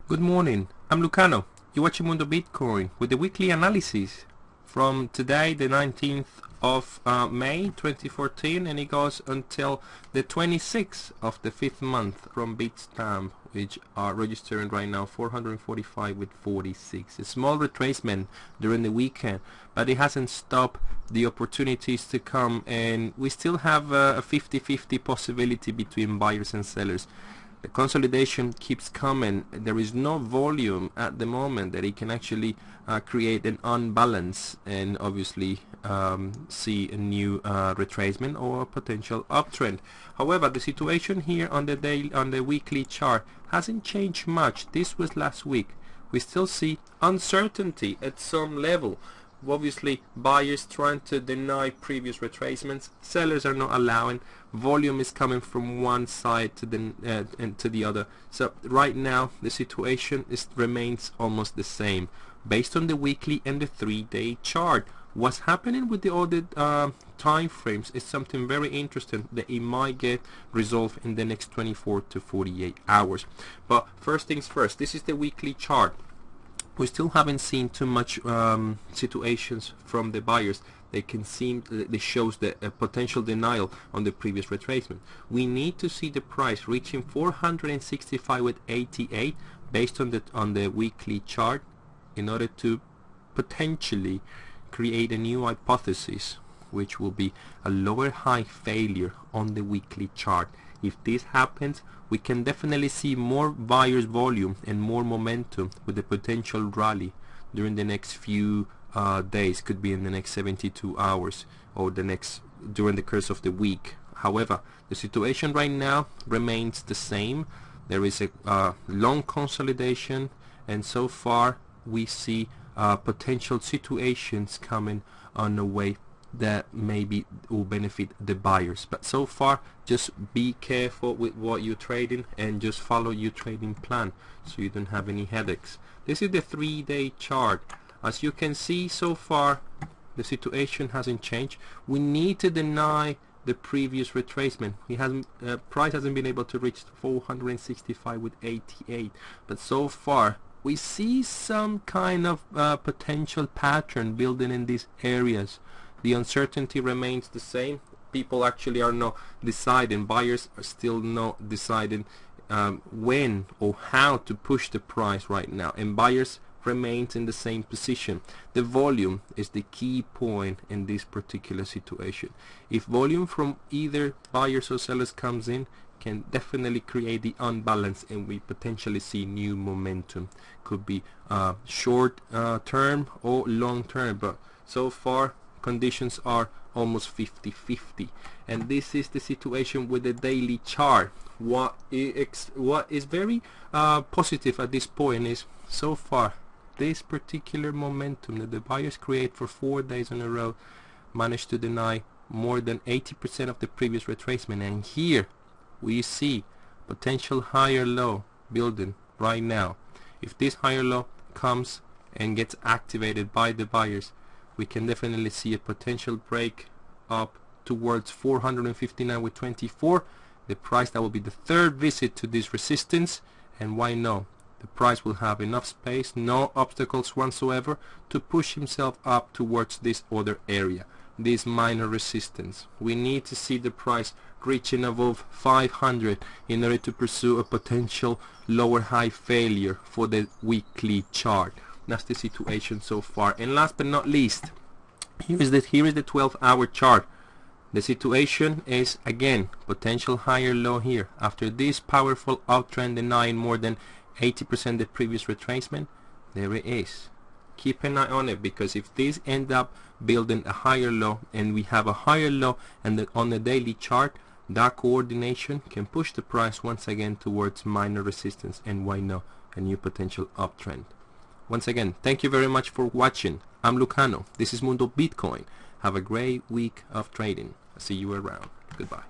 Good morning, I'm Lucano. You're watching Mundobitcoin with the weekly analysis from today, the 19th of May 2014, and it goes until the 26th of the 5th month from Bitstamp, which are registering right now 445 with 46. A small retracement during the weekend, but it hasn't stopped the opportunities to come, and we still have a 50-50 possibility between buyers and sellers. The consolidation keeps coming. There is no volume at the moment that it can actually create an unbalance and obviously see a new retracement or a potential uptrend. However, the situation here on the weekly chart hasn't changed much. This was last week. We still see uncertainty at some level. Obviously, buyers trying to deny previous retracements. Sellers are not allowing. Volume is coming from one side to the other. So right now the situation remains almost the same based on the weekly and the 3-day chart. What's happening with the other time frames is something very interesting that it might get resolved in the next 24 to 48 hours. But first things first, this is the weekly chart. We still haven't seen too much situations from the buyers. They shows the potential denial on the previous retracement. We need to see the price reaching 465 with 88 based on the weekly chart in order to potentially create a new hypothesis, which will be a lower high failure on the weekly chart. If this happens, we can definitely see more buyers volume and more momentum with the potential rally during the next few days. Could be in the next 72 hours or during the course of the week. However, the situation right now remains the same. There is a long consolidation, and so far we see potential situations coming on the way that maybe will benefit the buyers. But so far, just be careful with what you're trading and just follow your trading plan so you don't have any headaches. This is the 3-day chart. As you can see, so far the situation hasn't changed. We need to deny the previous retracement. Price hasn't been able to reach 465 with 88, but so far we see some kind of potential pattern building in these areas. The uncertainty remains the same. People actually are not deciding. Buyers are still not deciding when or how to push the price right now, and buyers remains in the same position. The volume is the key point in this particular situation. If volume from either buyers or sellers comes in, can definitely create the unbalance, and we potentially see new momentum. Could be short term or long term, but so far conditions are almost 50-50, and this is the situation with the daily chart. What is very positive at this point is so far this particular momentum that the buyers create for 4 days in a row managed to deny more than 80% of the previous retracement, and here we see potential higher low building right now. If this higher low comes and gets activated by the buyers, we can definitely see a potential break up towards 459 with 24. The price that will be the third visit to this resistance, and why no? The price will have enough space, no obstacles whatsoever, to push himself up towards this other area, this minor resistance. We need to see the price reaching above 500 in order to pursue a potential lower high failure for the weekly chart. That's the situation so far. And last but not least, here is the 12-hour chart. The situation is again potential higher low here after this powerful uptrend denying more than 80% the previous retracement. There it is. Keep an eye on it, because if this end up building a higher low and we have a higher low and on the daily chart, that coordination can push the price once again towards minor resistance, and why no, a new potential uptrend. Once again, thank you very much for watching. I'm Lucano. This is Mundobitcoin. Have a great week of trading. I'll see you around. Goodbye.